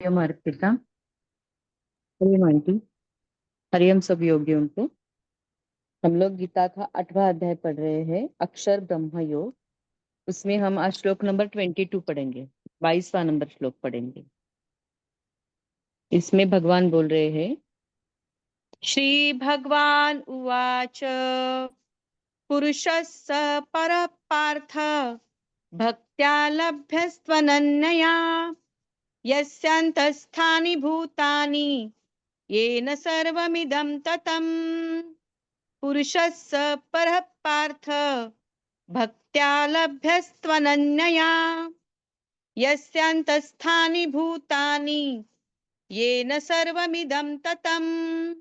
Hariom Arpita. Hariom aunty. Hariom सब योगियों को। हम लोग गीता का 8वां अध्याय पढ़ रहे हैं, अक्षर ब्रह्म योग। उसमें हम आज श्लोक नंबर 22 पढ़ेंगे। 22वां नंबर श्लोक पढ़ेंगे। इसमें भगवान बोल रहे हैं, श्री भगवान उवाच पुरुषस्य परः पार्थ भक्त्या लभ्यस्त्वनन्यया यस्यान्तस्थानि भूतानि येन सर्वमिदं ततम्। पुरुषस्य परः पार्थ भक्त्या लभ्यस्त्वनन्यया यस्यान्तस्थानि भूतानि येन सर्वमिदं ततम्।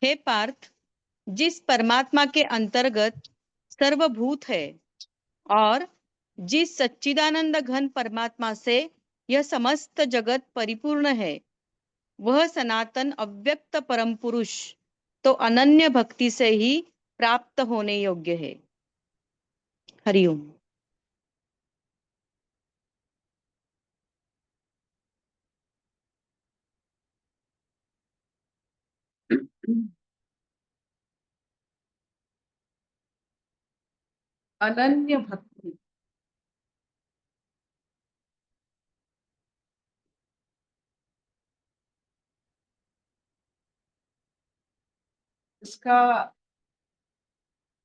हे पार्थ, जिस परमात्मा के अंतर्गत सर्वभूत है और जिस सच्चिदानंद घन परमात्मा से यह समस्त जगत परिपूर्ण है, वह सनातन अव्यक्त परम पुरुष तो अनन्य भक्ति से ही प्राप्त होने योग्य है। हरिओम। अनन्य भक्ति, इसका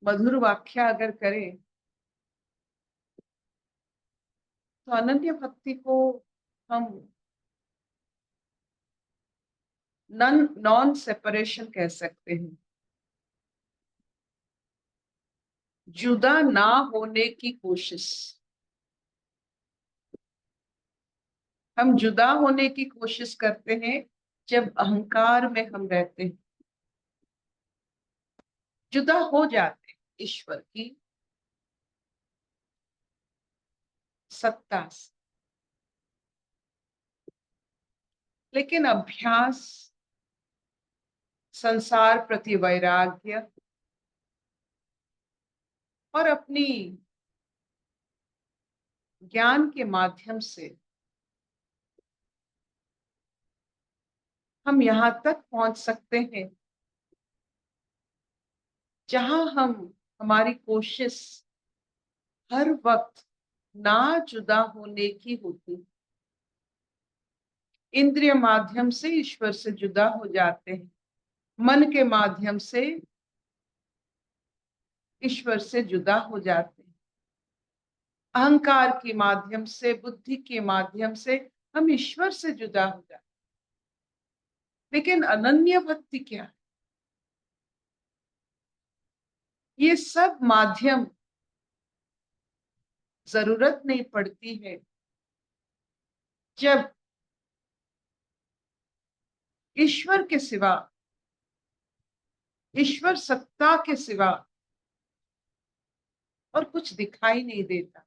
मधुर व्याख्या अगर करें तो अनन्य भक्ति को हम नॉन सेपरेशन कह सकते हैं। जुदा ना होने की कोशिश। हम जुदा होने की कोशिश करते हैं जब अहंकार में हम रहते हैं, जुदा हो जाते हैं ईश्वर की सत्ता से। लेकिन अभ्यास, संसार प्रति वैराग्य और अपनी ज्ञान के माध्यम से हम यहाँ तक पहुंच सकते हैं जहां हम हमारी कोशिश हर वक्त ना जुदा होने की होती। इंद्रिय माध्यम से ईश्वर से जुदा हो जाते हैं, मन के माध्यम से ईश्वर से जुदा हो जाते हैं, अहंकार के माध्यम से, बुद्धि के माध्यम से हम ईश्वर से जुदा हो जाते हैं। लेकिन अनन्य भक्ति क्या है? ये सब माध्यम जरूरत नहीं पड़ती है जब ईश्वर के सिवा, ईश्वर सत्ता के सिवा और कुछ दिखाई नहीं देता।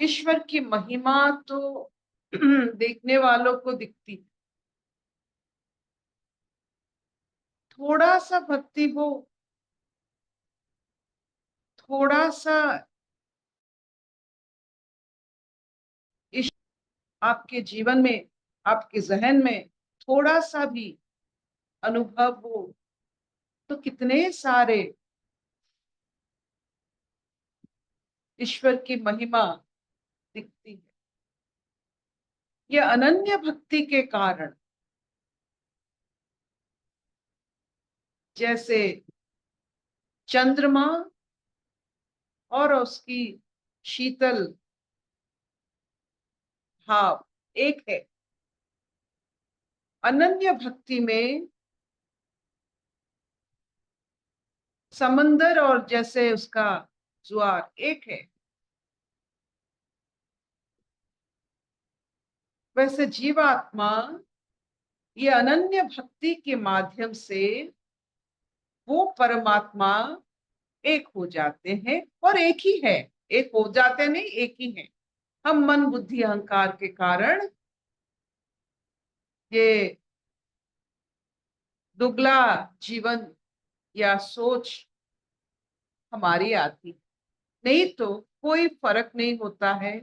ईश्वर की महिमा तो देखने वालों को दिखती। थोड़ा सा भक्ति हो, थोड़ा सा आपके जीवन में, आपके जहन में थोड़ा सा भी अनुभव हो तो कितने सारे ईश्वर की महिमा दिखती है। यह अनन्य भक्ति के कारण, जैसे चंद्रमा और उसकी शीतल भाव एक है, अनन्य भक्ति में समंदर और जैसे उसका ज्वार एक है। वैसे जीवात्मा ये अनन्य भक्ति के माध्यम से वो परमात्मा एक हो जाते हैं, और एक ही है। एक हो जाते नहीं, एक ही है। हम मन बुद्धि अहंकार के कारण ये दुगला जीवन या सोच हमारी आती, नहीं तो कोई फर्क नहीं होता है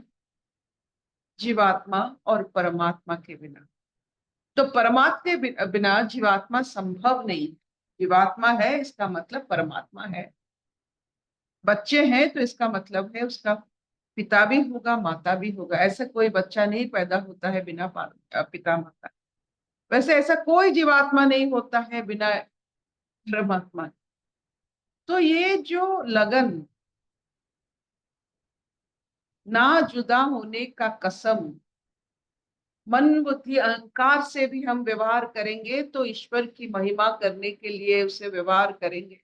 जीवात्मा और परमात्मा के बिना। तो परमात्मा के बिना जीवात्मा संभव नहीं। जीवात्मा है इसका मतलब परमात्मा है। बच्चे हैं तो इसका मतलब है उसका पिता भी होगा, माता भी होगा। ऐसा कोई बच्चा नहीं पैदा होता है बिना पिता माता। वैसे ऐसा कोई जीवात्मा नहीं होता है बिना परमात्मा। तो ये जो लगन, ना जुदा होने का कसम, मन बुद्धि अहंकार से भी हम व्यवहार करेंगे तो ईश्वर की महिमा करने के लिए उसे व्यवहार करेंगे।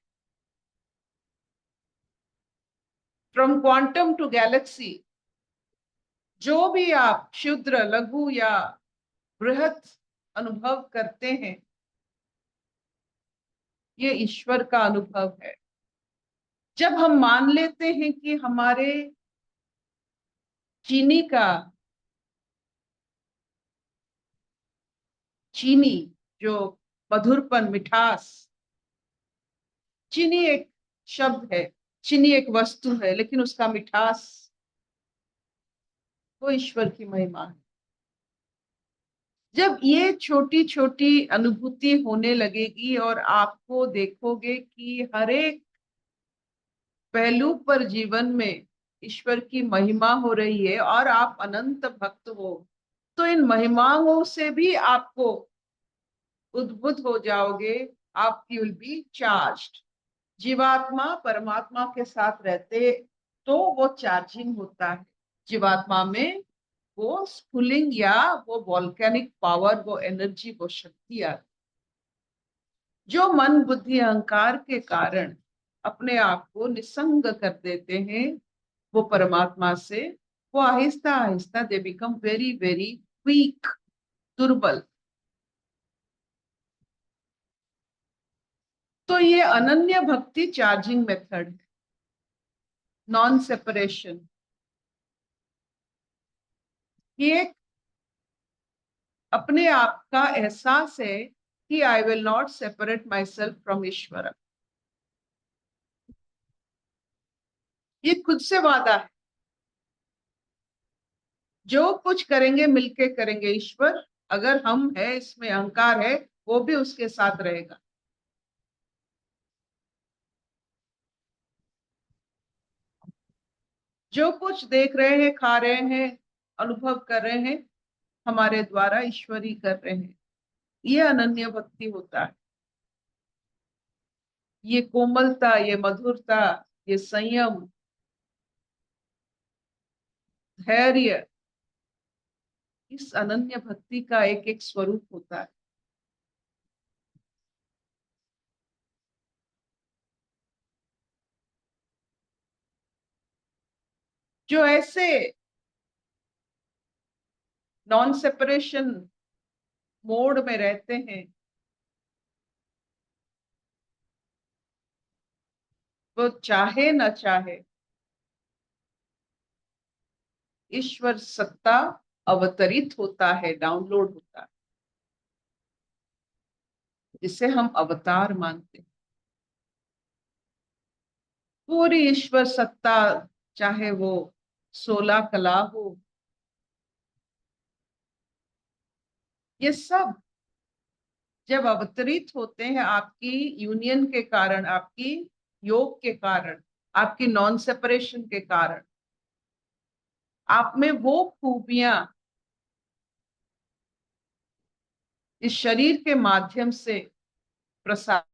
फ्रॉम क्वांटम टू गैलेक्सी, जो भी आप क्षुद्र, लघु या बृहत अनुभव करते हैं, ये ईश्वर का अनुभव है। जब हम मान लेते हैं कि हमारे चीनी का चीनी जो मधुरपन, मिठास, चीनी एक शब्द है, चीनी एक वस्तु है, लेकिन उसका मिठास वो ईश्वर की महिमा है। जब ये छोटी छोटी अनुभूति होने लगेगी और आपको देखोगे कि हर एक पहलू पर जीवन में ईश्वर की महिमा हो रही है और आप अनंत भक्त हो, तो इन महिमाओं से भी आपको उद्बुद्ध हो जाओगे। आप विल बी चार्ज्ड। जीवात्मा परमात्मा के साथ रहते तो वो चार्जिंग होता है। जीवात्मा में वो स्फुलिंग या वो वॉल्केनिक पावर, वो एनर्जी, वो शक्ति आती। जो मन बुद्धि अहंकार के कारण अपने आप को निसंग कर देते हैं वो परमात्मा से, वो आहिस्ता आहिस्ता they become very very weak, दुर्बल। तो ये अनन्य भक्ति चार्जिंग मेथड है, नॉन सेपरेशन। ये अपने आप का एहसास है कि I will not separate myself from ईश्वर। ये खुद से वादा है, जो कुछ करेंगे मिलके करेंगे। ईश्वर अगर हम है, इसमें अहंकार है, वो भी उसके साथ रहेगा। जो कुछ देख रहे हैं, खा रहे हैं, अनुभव कर रहे हैं, हमारे द्वारा ईश्वर ही कर रहे हैं। ये अनन्य भक्ति होता है। ये कोमलता, ये मधुरता, ये संयम, धैर्य, इस अनन्य भक्ति का एक एक स्वरूप होता है। जो ऐसे नॉन सेपरेशन मोड में रहते हैं, वो चाहे न चाहे ईश्वर सत्ता अवतरित होता है, डाउनलोड होता है, जिसे हम अवतार मानते हैं। पूरी ईश्वर सत्ता, चाहे वो 16 कला हो, ये सब जब अवतरित होते हैं आपकी यूनियन के कारण, आपकी योग के कारण, आपकी नॉन सेपरेशन के कारण, आप में वो खूबियां इस शरीर के माध्यम से प्रसार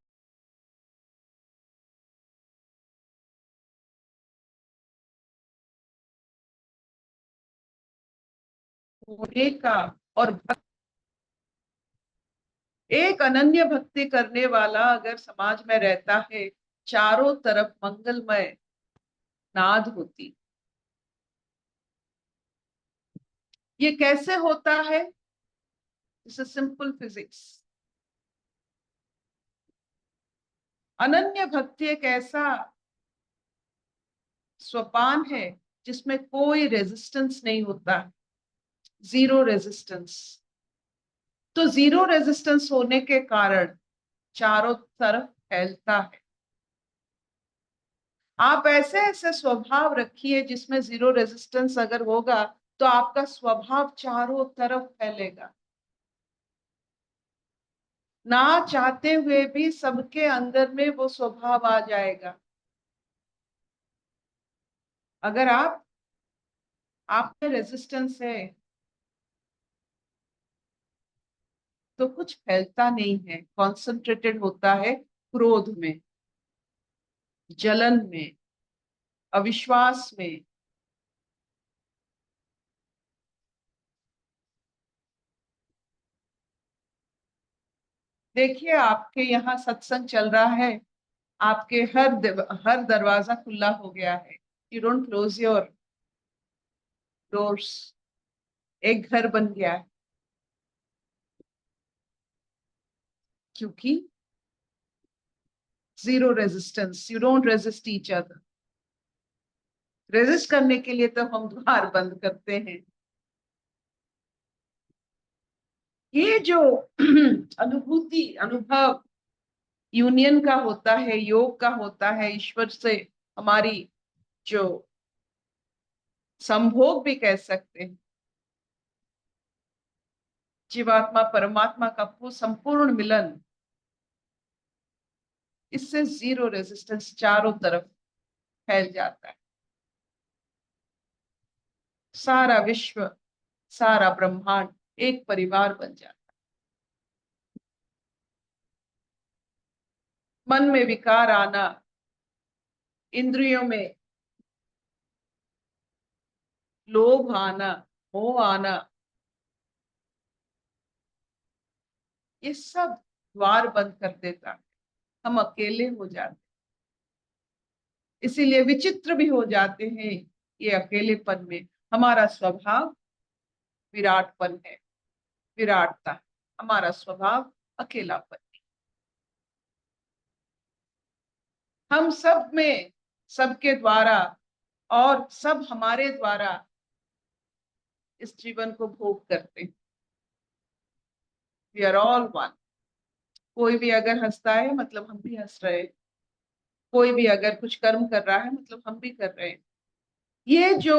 होने का। और एक अनन्य भक्ति करने वाला अगर समाज में रहता है, चारों तरफ मंगलमय नाद होती। ये कैसे होता है? It's a simple physics. अनन्य भक्ति एक ऐसा सोपान है जिसमें कोई रेजिस्टेंस नहीं होता, जीरो रेजिस्टेंस। तो जीरो रेजिस्टेंस होने के कारण चारों तरफ फैलता है। आप ऐसे ऐसे स्वभाव रखिए जिसमें जीरो रेजिस्टेंस अगर होगा तो आपका स्वभाव चारों तरफ फैलेगा। ना चाहते हुए भी सबके अंदर में वो स्वभाव आ जाएगा। अगर आप में रेजिस्टेंस है तो कुछ फैलता नहीं है, कॉन्सेंट्रेटेड होता है क्रोध में, जलन में, अविश्वास में। देखिए आपके यहाँ सत्संग चल रहा है, आपके हर दरवाजा खुला हो गया है। You don't close your doors. एक घर बन गया है, क्योंकि zero resistance, you don't resist each other. Resist करने के लिए तो हम द्वार बंद करते हैं। ये जो अनुभूति, अनुभव यूनियन का होता है, योग का होता है, ईश्वर से हमारी जो संभोग भी कह सकते हैं, जीवात्मा परमात्मा का संपूर्ण मिलन, इससे जीरो रेजिस्टेंस चारों तरफ फैल जाता है। सारा विश्व, सारा ब्रह्मांड एक परिवार बन जाता है। मन में विकार आना, इंद्रियों में लोभ आना, मोह आना, ये सब द्वार बंद कर देता है। हम अकेले हो जाते, इसीलिए विचित्र भी हो जाते हैं। ये अकेलेपन में हमारा स्वभाव विराटपन है, विराटता। हमारा स्वभाव अकेलापन। हम सब में, सबके द्वारा और सब हमारे द्वारा इस जीवन को भोग करते हैं। We are all one. कोई भी अगर हंसता है मतलब हम भी हंस रहे हैं, कोई भी अगर कुछ कर्म कर रहा है मतलब हम भी कर रहे हैं। ये जो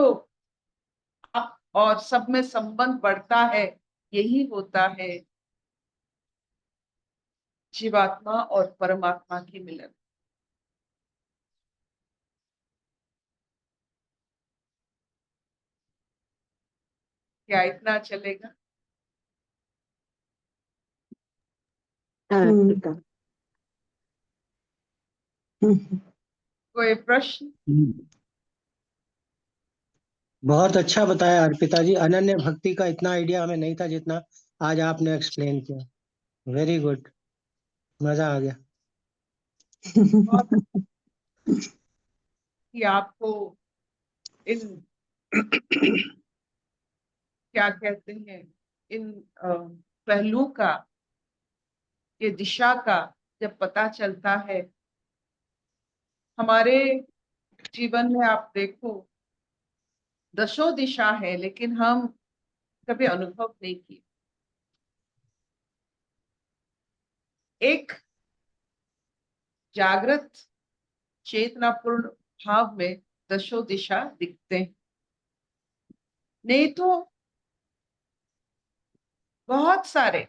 आप और सब में संबंध बढ़ता है, यही होता है जीवात्मा और परमात्मा की मिलन। क्या इतना चलेगा? ठीक है। कोई प्रश्न? बहुत अच्छा बताया अर्पिता जी। अनन्य भक्ति का इतना आइडिया हमें नहीं था जितना आज आपने एक्सप्लेन किया। वेरी गुड, मजा आ गया। कि आपको इन क्या कहते हैं, इन पहलू का, ये दिशा का जब पता चलता है। हमारे जीवन में आप देखो, दशों दिशा है लेकिन हम कभी अनुभव नहीं किए। एक जागृत चेतनापूर्ण भाव में दशों दिशा दिखते हैं, नहीं तो बहुत सारे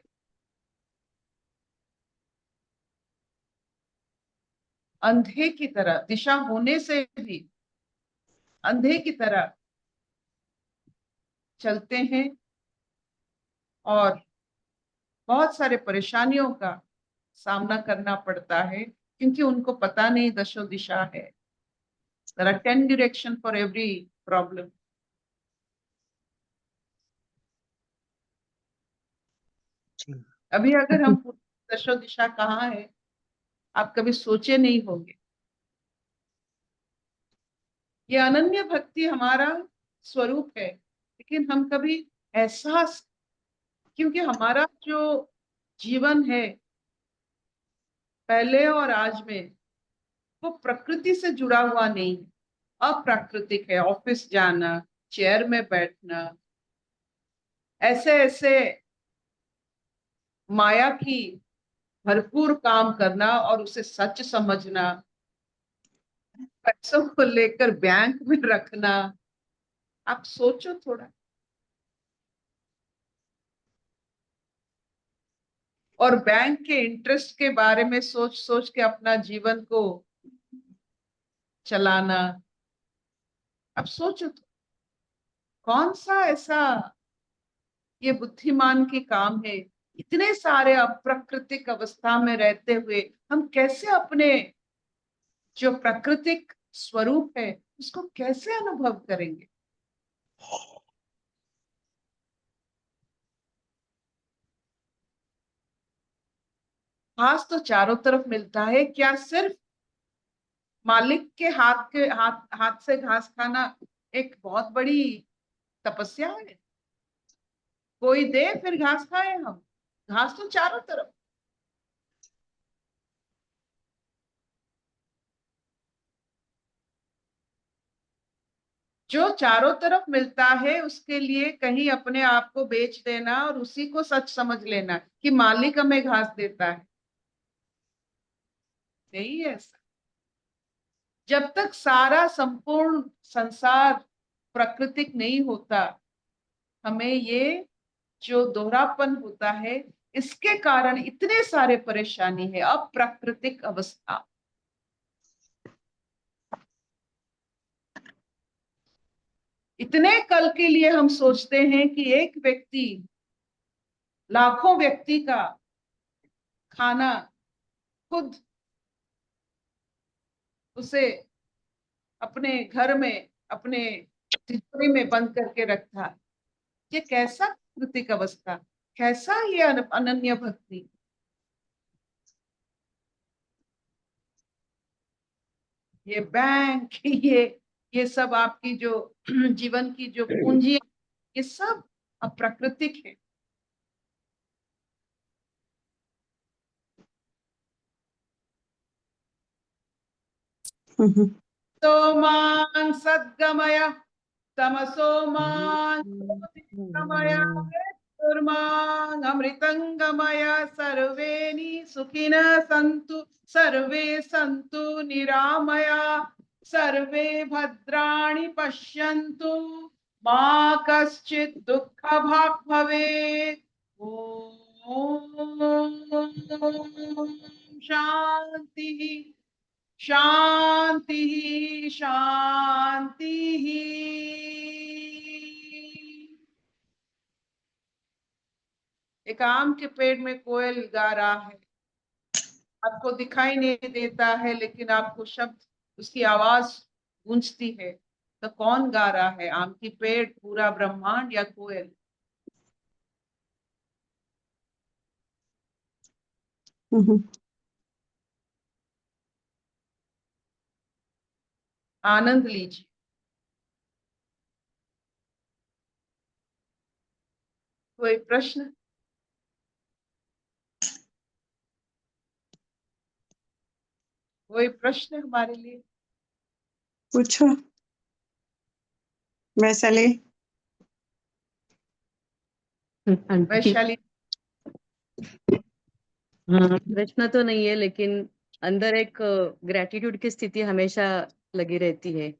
अंधे की तरह, दिशा होने से भी अंधे की तरह चलते हैं और बहुत सारे परेशानियों का सामना करना पड़ता है, क्योंकि उनको पता नहीं दशो दिशा है। There are 10 direction for every problem. अभी अगर हम दशो दिशा कहाँ है आप कभी सोचे नहीं होंगे। ये अनन्य भक्ति हमारा स्वरूप है, लेकिन हम कभी एहसास, क्योंकि हमारा जो जीवन है पहले और आज में, वो प्रकृति से जुड़ा हुआ नहीं है, अप्राकृतिक है। ऑफिस जाना, चेयर में बैठना, ऐसे ऐसे माया की भरपूर काम करना और उसे सच समझना, पैसों को लेकर बैंक में रखना, आप सोचो थोड़ा। और बैंक के इंटरेस्ट के बारे में सोच सोच के अपना जीवन को चलाना, अब सोचो तो, कौन सा ऐसा ये बुद्धिमान की काम है? इतने सारे अप्राकृतिक अवस्था में रहते हुए हम कैसे अपने जो प्राकृतिक स्वरूप है उसको कैसे अनुभव करेंगे? घास तो चारों तरफ मिलता है, क्या सिर्फ मालिक के हाथ से घास खाना एक बहुत बड़ी तपस्या है? कोई दे फिर घास खाए हम। घास तो चारों तरफ। जो चारों तरफ मिलता है उसके लिए कहीं अपने आप को बेच देना और उसी को सच समझ लेना कि मालिक हमें घास देता है, नहीं है ऐसा। जब तक सारा संपूर्ण संसार प्राकृतिक नहीं होता, हमें ये जो दोहरापन होता है, इसके कारण इतने सारे परेशानी है, अप्राकृतिक अवस्था। इतने कल के लिए हम सोचते हैं कि एक व्यक्ति लाखों व्यक्ति का खाना खुद उसे अपने घर में, अपने तिजोरी में बंद करके रखा। ये कैसा प्राकृतिक अवस्था, कैसा ये अनन्य भक्ति? ये बैंक ये सब आपकी जो जीवन की जो पूंजी, ये सब अप्राकृतिक है। तो मां सद्गमय तमसो मां ज्योतिर्गमय मृत्युर्मां अमृतंगमय। सर्वे सुखिनः सन्तु, सर्वे सन्तु निरामया, सर्वे भद्राणि पश्यन्तु, मा कश्चित् दुःखभाग् भवेत्। ॐ शान्तिः शांति शांति। एक आम के पेड़ में कोयल गा रहा है, आपको दिखाई नहीं देता है लेकिन आपको शब्द, उसकी आवाज गूंजती है। तो कौन गा रहा है? आम की पेड़, पूरा ब्रह्मांड, या कोयल? आनंद लीजिए। कोई प्रश्न? कोई प्रश्न हमारे लिए? पूछो वैशाली। वैशाली? हाँ, प्रश्न तो नहीं है, लेकिन अंदर एक ग्रेटिट्यूड की स्थिति हमेशा लगी रहती है।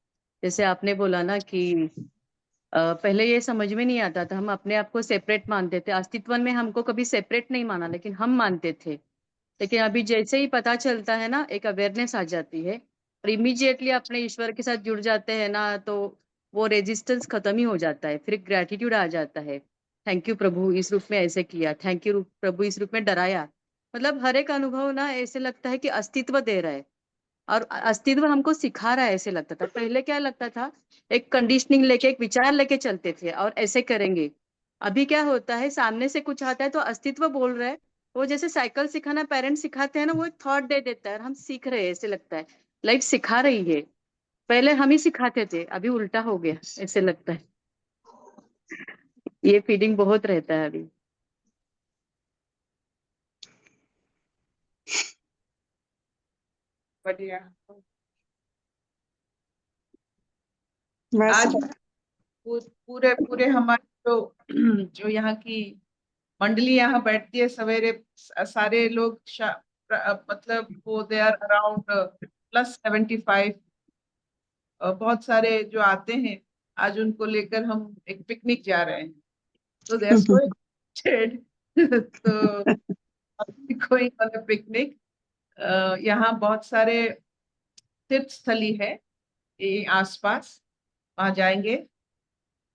जैसे आपने बोला ना कि पहले ये समझ में नहीं आता था, हम अपने आप को सेपरेट मानते थे, अस्तित्व में हमको कभी सेपरेट नहीं माना, लेकिन हम मानते थे। लेकिन अभी जैसे ही पता चलता है ना, एक अवेयरनेस आ जाती है और इमीडिएटली अपने ईश्वर के साथ जुड़ जाते हैं ना, तो वो रेजिस्टेंस खत्म ही हो जाता है, फिर ग्रेटिट्यूड आ जाता है। थैंक यू प्रभु, इस रूप में ऐसे किया, थैंक यू प्रभु, इस रूप में डराया। मतलब हर एक अनुभव ना ऐसे लगता है कि अस्तित्व दे रहा है और अस्तित्व हमको सिखा रहा है, ऐसे लगता था। पहले क्या लगता था, एक कंडीशनिंग लेके, एक विचार लेके चलते थे और ऐसे करेंगे। अभी क्या होता है, सामने से कुछ आता है तो अस्तित्व बोल रहा है। वो जैसे साइकिल सिखाना पेरेंट्स सिखाते हैं ना, वो एक थॉट दे देता है और हम सीख रहे हैं, ऐसे लगता है लाइफ सिखा रही है। पहले हम ही सिखाते थे, अभी उल्टा हो गया, ऐसे लगता है। ये फीलिंग बहुत रहता है अभी। बढ़िया। बस आज पूरे पूरे हमारे जो जो यहाँ की मंडली यहाँ बैठती है सवेरे, सारे लोग मतलब वो दे आर अराउंड +75। बहुत सारे जो आते हैं, आज उनको लेकर हम एक पिकनिक जा रहे हैं, तो दे आर सो एक्साइटेड। तो गोइंग ऑन अ पिकनिक। यहाँ बहुत सारे तीर्थ स्थली है ये आसपास, वहां जाएंगे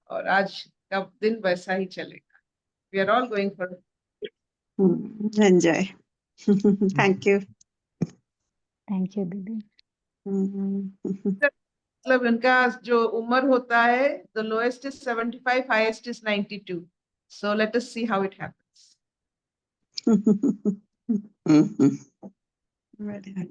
और आज का दिन वैसा ही चलेगा। We are all going for enjoy. Thank you. Thank you दीदी। मतलब इनका जो उम्र होता है, the lowest is 75, highest is 92, so let us see how it happens. Very good.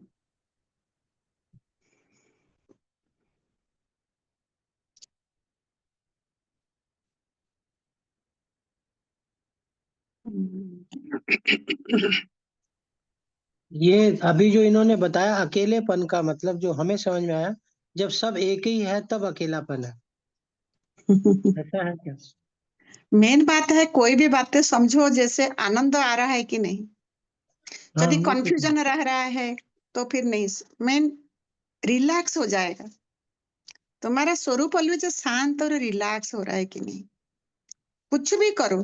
ये अभी जो इन्होंने बताया अकेलेपन का मतलब जो हमें समझ में आया, जब सब एक ही है तब अकेलापन है, ऐसा है क्या? मेन बात है कोई भी बातें समझो जैसे आनंद आ रहा है कि नहीं। हाँ यदि वो तो कंफ्यूजन रह रहा है तो फिर नहीं, मेन रिलैक्स हो जाएगा। तुम्हारा स्वरूप अलग शांत और रिलैक्स हो रहा है कि नहीं। कुछ भी करो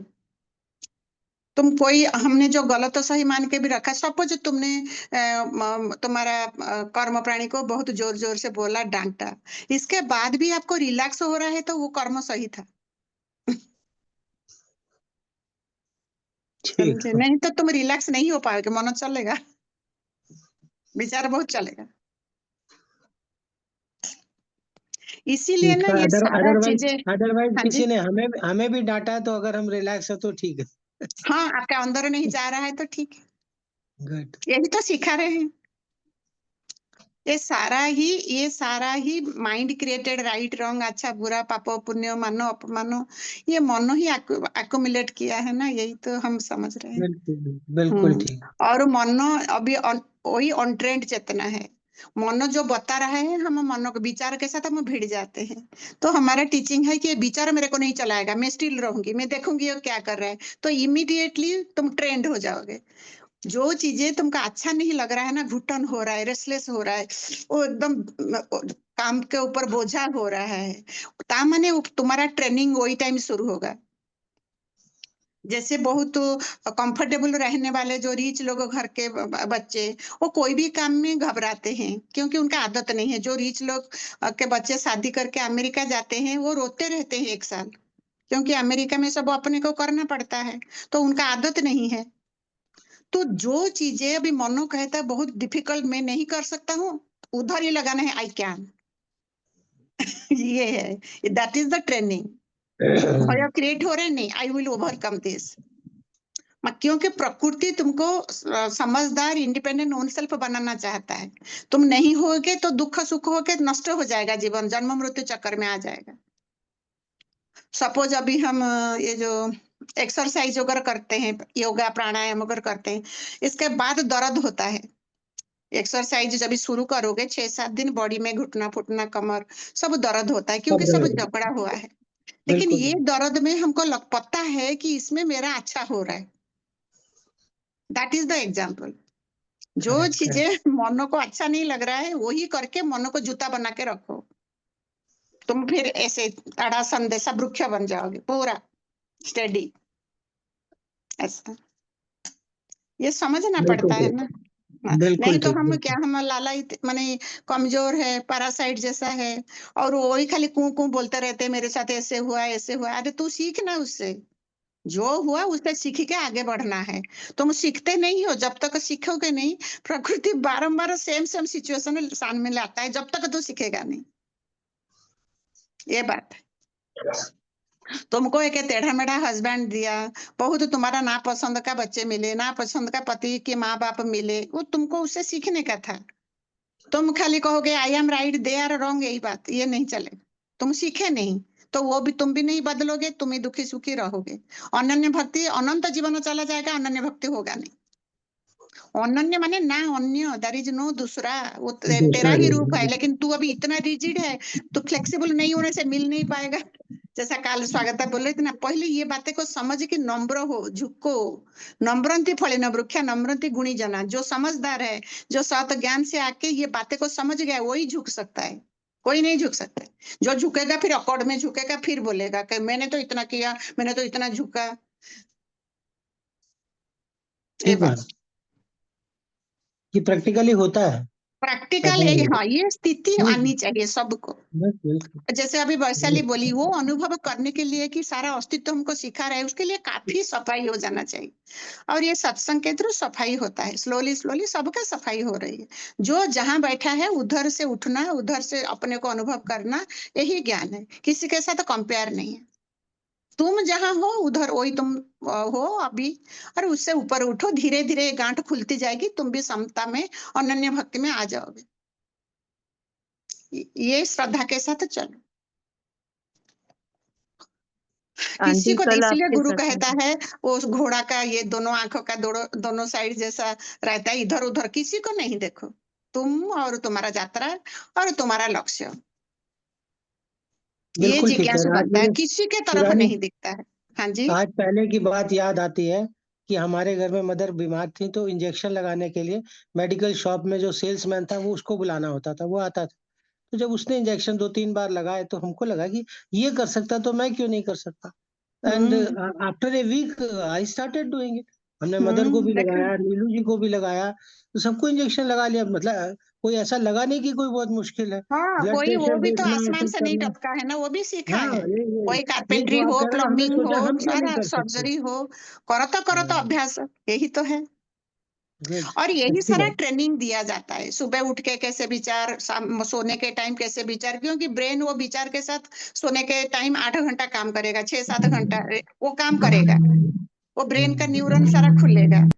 तुम, कोई हमने जो गलत और सही मान के भी रखा, सपोज तुमने तुम्हारा कर्म प्राणी को बहुत जोर जोर से बोला, डांटा, इसके बाद भी आपको रिलैक्स हो रहा है तो वो कर्म सही था। ठीक समझे? है। नहीं तो तुम रिलैक्स नहीं हो पाओगे, मन चलेगा, विचार बहुत चलेगा। इसीलिए ना ठीक है, ये सारा अदरवाइज चीजें। अदरवाइज हाँ किसी जी। ने हमें हमें भी डांटा है तो अगर हम रिलैक्स है तो ठीक है। हाँ, आपका अंदर नहीं जा रहा है तो ठीक है, गुड। यही तो सिखा रहे हैं। ये सारा ही माइंड क्रिएटेड, राइट रॉन्ग, अच्छा बुरा, पाप पुण्य, मानो अपमानो, ये मनो ही एक्युमुलेट किया है ना, यही तो हम समझ रहे हैं। बिल्कुल बिल्कुल ठीक। और मनो अभी वही अनट्रेंड चेतना है। मनो जो बता रहा है, हम मनो के विचार के साथ हम भिड़ जाते हैं। तो हमारा टीचिंग है कि ये विचार मेरे को नहीं चलाएगा, मैं स्टिल रहूंगी, मैं देखूंगी ये क्या कर रहा है, तो इमीडिएटली तुम ट्रेंड हो जाओगे। जो चीजें तुमको अच्छा नहीं लग रहा है ना, घुटन हो रहा है, रेस्टलेस हो रहा है, वो एकदम काम के ऊपर बोझा हो रहा है, ता माने तुम्हारा ट्रेनिंग वही टाइम शुरू होगा। जैसे बहुत कंफर्टेबल रहने वाले जो रिच लोग, घर के बच्चे, वो कोई भी काम में घबराते हैं क्योंकि उनका आदत नहीं है। जो रिच लोग के बच्चे शादी करके अमेरिका जाते हैं, वो रोते रहते हैं 1 साल, क्योंकि अमेरिका में सब अपने को करना पड़ता है, तो उनका आदत नहीं है। तो जो चीजें अभी मनो कहता है बहुत डिफिकल्ट, मैं नहीं कर सकता हूँ, उधर ही लगाना है, आई कैन। ये है, दैट इज द ट्रेनिंग। भय क्रिएट हो रहे नहीं, आई विल ओवरकम दिस। क्योंकि प्रकृति तुमको समझदार, इंडिपेंडेंट, ओन सेल्फ बनाना चाहता है। तुम नहीं होगे तो दुख सुख होके नष्ट हो जाएगा जीवन, जन्म मृत्यु चक्कर में आ जाएगा। सपोज अभी हम ये जो एक्सरसाइज वगैरह करते हैं, योगा प्राणायाम वगैरह करते हैं, इसके बाद दर्द होता है। एक्सरसाइज जब शुरू करोगे 6-7 दिन, बॉडी में घुटना फुटना, कमर, सब दर्द होता है, क्योंकि सब जकड़ा हुआ है। लेकिन बिल्कुल ये दर्द में हमको पता है कि इसमें मेरा अच्छा हो रहा है। That is the example. जो करेक्ट करेक्ट। चीजें मनो को अच्छा नहीं लग रहा है, वही करके मनो को जूता बना के रखो, तुम फिर ऐसे ताड़ा संदेशा वृक्ष बन जाओगे, पूरा स्टेडी। ऐसा ये समझना बिल्कुल पड़ता है ठीक। ना। हाँ, नहीं बिल्कुल तो ठीक हम क्या, बिल्कुल। हम लाला माने कमजोर है, पैरासाइट जैसा है, और वही खाली कू कू बोलते रहते हैं, मेरे साथ ऐसे हुआ ऐसे हुआ। अरे तू सीख ना उससे, जो हुआ उससे सीख के आगे बढ़ना है। तुम सीखते नहीं हो, जब तक सीखोगे नहीं, प्रकृति बारंबार सेम सेम सिचुएशन सामने लाता है, जब तक तू सीखेगा नहीं। ये बात है। तुमको एक टेढ़ा मेढ़ा हस्बैंड दिया, बहुत तुम्हारा नापसंद का बच्चे मिले, नापसंद का पति के माँ बाप मिले, वो तुमको उससे सीखने का था। तुम खाली कहोगे I am right they are wrong, यही बात, ये नहीं चले। तुम सीखे नहीं तो वो भी, तुम भी नहीं बदलोगे, तुम ही दुखी सुखी रहोगे। अनन्य भक्ति अनंत जीवन चला जाएगा, अनन्य भक्ति होगा नहीं। अनन्य माने ना अन्य, देयर इज नो दूसरा, वो तेरा दूसरा ही रूप है, नहीं। लेकिन तू अभी इतना रिजिड है, तो फ्लेक्सिबल नहीं होने से मिल नहीं पाएगा। जैसा काल स्वागता बोल रहे थे ना, पहले ये बातें को समझ के नम्र हो, झुको। नम्रंती फलेन वृक्षा नम्रंती गुणी जना। जो समझदार है, जो सत ज्ञान से आके ये बातें को समझ गया, वही झुक सकता है। कोई नहीं झुक सकता। जो झुकेगा फिर अकॉर्ड में झुकेगा, फिर बोलेगा कि मैंने तो इतना किया, मैंने तो इतना झुका। ये ठीक बात बात, ये प्रैक्टिकली होता है प्रैक्टिकल ऐसा है। ही। हाँ, ये स्थिति ठीक, आनी चाहिए सबको। बस बिल्कुल। जैसे अभी वैशाली बोली, वो अनुभव करने के लिए कि सारा अस्तित्व हमको सिखा रहा है, उसके लिए काफी सफाई हो जाना चाहिए। और ये सत्संग के थ्रू सफाई होता है, स्लोली स्लोली सबका सफाई हो रही है। जो जहां बैठा है उधर से उठना, उधर से अपने को अनुभव करना, यही ज्ञान है। किसी के साथ कंपेयर नहीं है। तुम जहां हो उधर वही तुम हो अभी। और उससे ऊपर उठो, धीरे धीरे ये गांठ खुलती जाएगी, तुम भी समता में, अनन्य भक्ति में आ जाओगे। ये श्रद्धा के साथ चलो। किसी आंटी को कल इसलिए आपके गुरु सत्संग कहता है, वो उस घोड़ा का ये दोनों आंखों का दोनों साइड जैसा रहता है, इधर उधर किसी को नहीं देखो। तुम और तुम्हारा यात्रा और तुम्हारा लक्ष्य, ये बिल्कुल ठीक कह जिज्ञासु रहे हैं। आज बनता है, मुझे किसी के तरफ पुरानी, नहीं दिखता है। हाँ जी। आज पहले की बात याद आती है कि हमारे घर में मदर बीमार थी, तो इंजेक्शन लगाने के लिए मेडिकल शॉप में जो सेल्समैन था वो उसको बुलाना होता था, वो आता था। तो जब उसने इंजेक्शन 2-3 बार लगाए तो हमको लगा कि ये कर सकता तो मैं क्यों नहीं कर सकता। And hmm. After a week I started doing it. हमने मदर को भी देखो। लगाया, नीलू जी को भी लगाया, तो सबको इंजेक्शन लगा लिया। मतलब कोई ऐसा लगा नहीं कि कोई बहुत मुश्किल है। हाँ, ब्लड वही, वो प्रेशर भी तो देखना, ये आसमान सब से नहीं करना। टपका है ना, वो भी सीखा हाँ, है। कोई ये कारपेंट्री जो आप हो, कह रहे हैं, हमने प्लम्बिंग हो, सोचा हम क्यों नहीं सारा कर सकते। सर्जरी हो, करो तो अभ्यास, यही तो है। गुड, और यही अच्छी सारा बात। ट्रेनिंग दिया जाता है, सुबह उठ के कैसे विचार, सोने के टाइम कैसे विचार, क्योंकि ब्रेन वो विचार के साथ सोने के टाइम 8 घंटा काम करेगा, 6-7 घंटा वो काम करेगा। वो ब्रेन का न्यूरॉन सारा खुलेगा।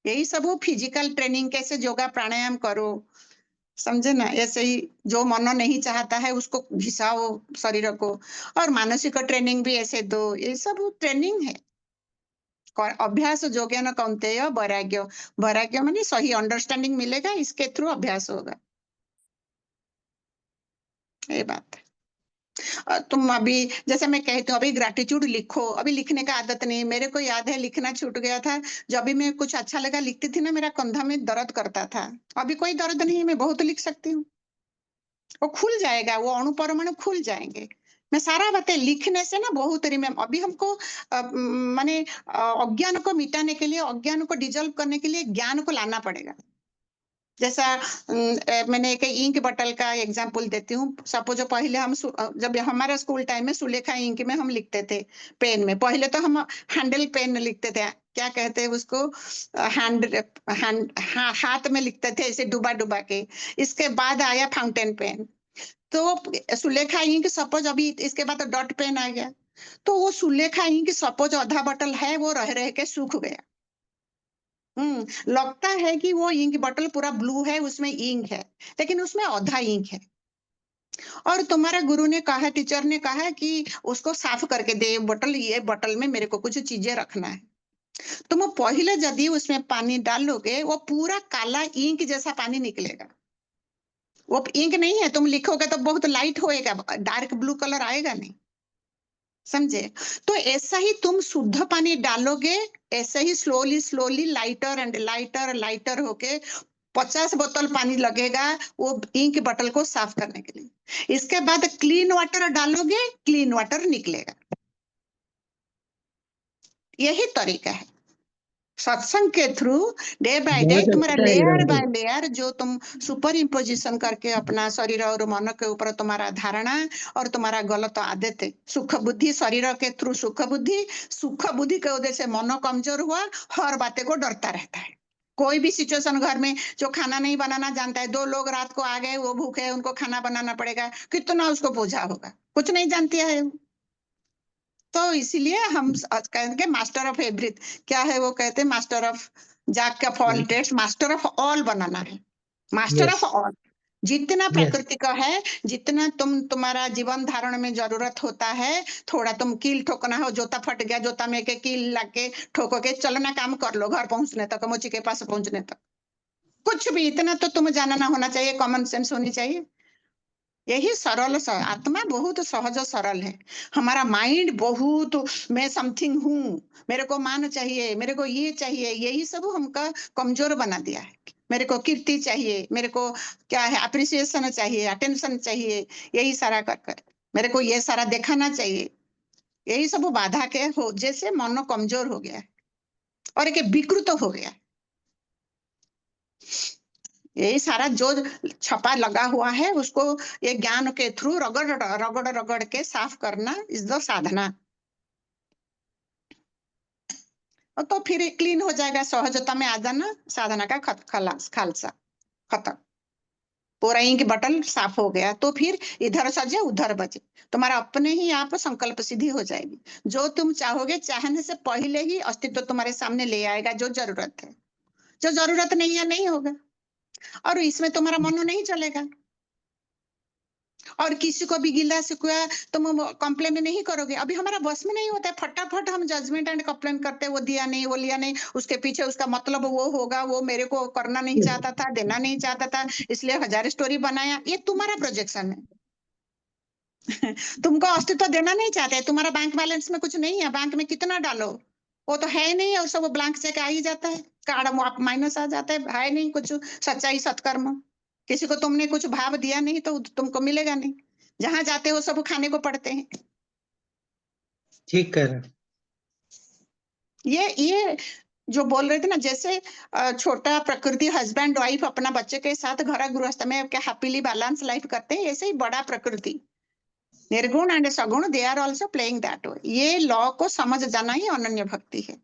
यही सब वो फिजिकल ट्रेनिंग, कैसे योगा प्राणायाम करो, समझे ना। ऐसे ही जो मन नहीं चाहता है उसको घिसाओ शरीर को। और मानसिक ट्रेनिंग भी ऐसे दो, ये सब ट्रेनिंग है। अभ्यास जोग्य न कौन्तेय वैराग्य। वैराग्य माने सही अंडरस्टैंडिंग मिलेगा, इसके थ्रू अभ्यास होगा। ये बात है। तुम अभी, जैसे मैं कहती हूँ, अभी ग्रैटिट्यूड लिखो। अभी लिखने का आदत नहीं, मेरे को याद है लिखना छूट गया था। जब भी मैं कुछ अच्छा लगा लिखती थी ना, मेरा कंधा में दर्द करता था। अभी कोई दर्द नहीं है, मैं बहुत लिख सकती हूँ। वो खुल जाएगा, वो अणु परमाणु खुल जाएंगे। मैं सारा बातें लिखने से ना बहुत रिमेम। अभी हमको माने अज्ञान को मिटाने के लिए, अज्ञान को डिजल्व करने के लिए ज्ञान को लाना पड़ेगा। जैसा मैंने एक इंक बॉटल का एग्जांपल देती हूँ। सपोज पहले हम जब हमारा स्कूल टाइम में सुलेखा इंक में हम लिखते थे, पेन में। पहले तो हम हैंडल पेन लिखते थे, क्या कहते हैं उसको, हैंड हैंड हाथ में लिखते थे ऐसे डुबा डुबा के। इसके बाद आया फाउंटेन पेन। तो सुलेखा इंक सपोज, अभी इसके बाद तो डॉट पेन आ गया। तो वो सुलेखा इंक सपोज आधा बॉटल है, वो रह रह के सूख गया। लगता है कि वो इंक बॉटल पूरा ब्लू है, उसमें इंक है, लेकिन उसमें आधा इंक है। और तुम्हारा गुरु ने कहा, टीचर ने कहा कि उसको साफ करके दे बोतल, ये बोतल में मेरे को कुछ चीजें रखना है। तुम पहले यदि उसमें पानी डालोगे, वो पूरा काला इंक जैसा पानी निकलेगा। वो इंक नहीं है, तुम लिखोगे तो बहुत लाइट होएगा, डार्क ब्लू कलर आएगा नहीं, समझे। तो ऐसा ही तुम शुद्ध पानी डालोगे, ऐसे ही slowly slowly lighter and lighter lighter होके 50 बोतल पानी लगेगा वो इंक बॉटल को साफ करने के लिए। इसके बाद क्लीन वाटर डालोगे, क्लीन वाटर निकलेगा। यही तरीका है सत्संग के थ्रू। डे बाय डे बहुत तुम्हारा अच्छा लेयर बाय एग्जाम्पल। लेयर जो तुम सुपर इम्पोजिशन करके अपना शरीर और मन के ऊपर तुम्हारा धारणा और तुम्हारा गलत आदत, सुख बुद्धि, शरीर के थ्रू सुख बुद्धि के वजह से मन कमजोर हुआ, हर बातें को डरता रहता है। कोई भी सिचुएशन, घर में जो खाना नहीं बनाना जानता है, 2 लोग रात को आ गए, वो भूखे हैं, उनको खाना बनाना पड़ेगा, कितना उसको बोझा होगा, कुछ नहीं जानती है। तो इसीलिए हम आज कहेंगे मास्टर ऑफ एवरीथिंग। क्या है वो कहते हैं, मास्टर ऑफ जाग का फॉल टेस्ट, मास्टर ऑफ ऑल बनाना है। मास्टर यस, ऑफ ऑल, जितना यस। प्रकृति का है, जितना तुम्हारा जीवन धारण में जरूरत होता है, थोड़ा तुम कील ठोकना हो, जोता फट गया, जोता में के कील लग के ठोको के चलना, काम कर लो घर पहुंचने तक, मोची के पास पहुंचने तक। कुछ भी इतना तो तुम्हें जानना होना चाहिए, कॉमन सेंस होनी चाहिए। यही सरल आत्मा बहुत सहज सरल है। हमारा माइंड बहुत, मैं समथिंग हूँ, मेरे को मान चाहिए, मेरे को ये चाहिए, यही सब हमका कमजोर बना दिया है। मेरे को कीर्ति चाहिए, मेरे को क्या है अप्रिसिएशन चाहिए, अटेंशन चाहिए, यही सारा कर कर मेरे को ये सारा दिखाना चाहिए, यही सब बाधा के हो जैसे मन कमजोर हो गया है और एक विकृत हो गया है। यही सारा जो छपा लगा हुआ है उसको ये ज्ञान के थ्रू रगड़ रगड़ रगड़ के साफ करना इस दो साधना, और तो फिर क्लीन हो जाएगा, सहजता में आ जाना, साधना का खलास खालसा खत्म, पूरा इंक बटन साफ हो गया। तो फिर इधर सजे उधर बजे, तुम्हारा अपने ही आप संकल्प सिद्धि हो जाएगी। जो तुम चाहोगे चाहने से पहले ही अस्तित्व तुम्हारे सामने ले आएगा जो जरूरत है, जो जरूरत नहीं है नहीं होगा, और इसमें तुम्हारा मन नहीं चलेगा। और किसी को भी गिला शिकवा तुम कंप्लेन नहीं करोगे, अभी हमारा बस में नहीं होता है, फटाफट हम जजमेंट एंड कंप्लेन करते हैं, वो दिया नहीं, वो लिया नहीं, उसके पीछे उसका मतलब वो होगा, वो मेरे को करना नहीं चाहता था, देना नहीं चाहता था, इसलिए 1000 स्टोरी बनाया। ये तुम्हारा प्रोजेक्शन है। तुमको अस्तित्व देना नहीं चाहते, तुम्हारा बैंक बैलेंस में कुछ नहीं है, बैंक में कितना डालो वो तो है नहीं, और सब ब्लैंक चेक आ ही जाता है, कार्ड माइनस आ जाता है नहीं कुछ सच्चाई सत्कर्म। किसी को तुमने कुछ भाव दिया नहीं तो तुमको मिलेगा नहीं, जहां जाते हो सब खाने को पड़ते हैं। ठीक कह रहे हैं। ये जो बोल रहे थे ना, जैसे छोटा प्रकृति हस्बैंड वाइफ अपना बच्चे के साथ घर गृहस्थ में क्या हैप्पीली बैलेंस लाइफ करते हैं, ऐसे ही बड़ा प्रकृति निर्गुण एंड सगुण they are also playing that way. ये लॉ को समझ जाना ही अनन्य भक्ति है।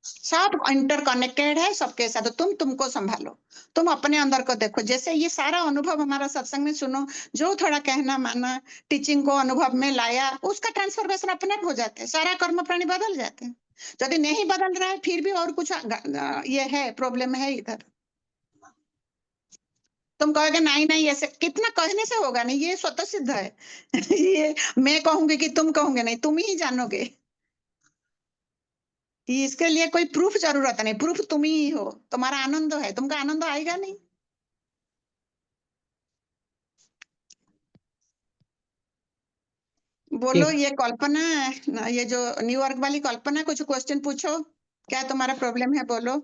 सब इंटरकनेक्टेड है सबके साथ, तुमको संभालो, तुम अपने अंदर को देखो। जैसे ये सारा अनुभव हमारा सत्संग में सुनो, जो थोड़ा कहना माना टीचिंग को अनुभव में लाया, उसका ट्रांसफॉर्मेशन अपने आप हो जाता है, सारा कर्म प्राणी बदल जाते हैं। यदि नहीं बदल रहा है फिर भी और कुछ ये है, प्रॉब्लम है इधर। तुम कहोगे नहीं नहीं ऐसे, कितना कहने से होगा नहीं, ये स्वतः सिद्ध है। ये मैं कहूंगी कि तुम कहोगे नहीं, तुम ही जानोगे। इसके लिए कोई प्रूफ जरूरत नहीं, प्रूफ तुम ही हो, तुम्हारा आनंद है, तुमका आनंद आएगा नहीं। बोलो ठीक। ये कल्पना, ये जो न्यूयॉर्क वाली कल्पना, कुछ क्वेश्चन पूछो, क्या तुम्हारा प्रॉब्लम है बोलो।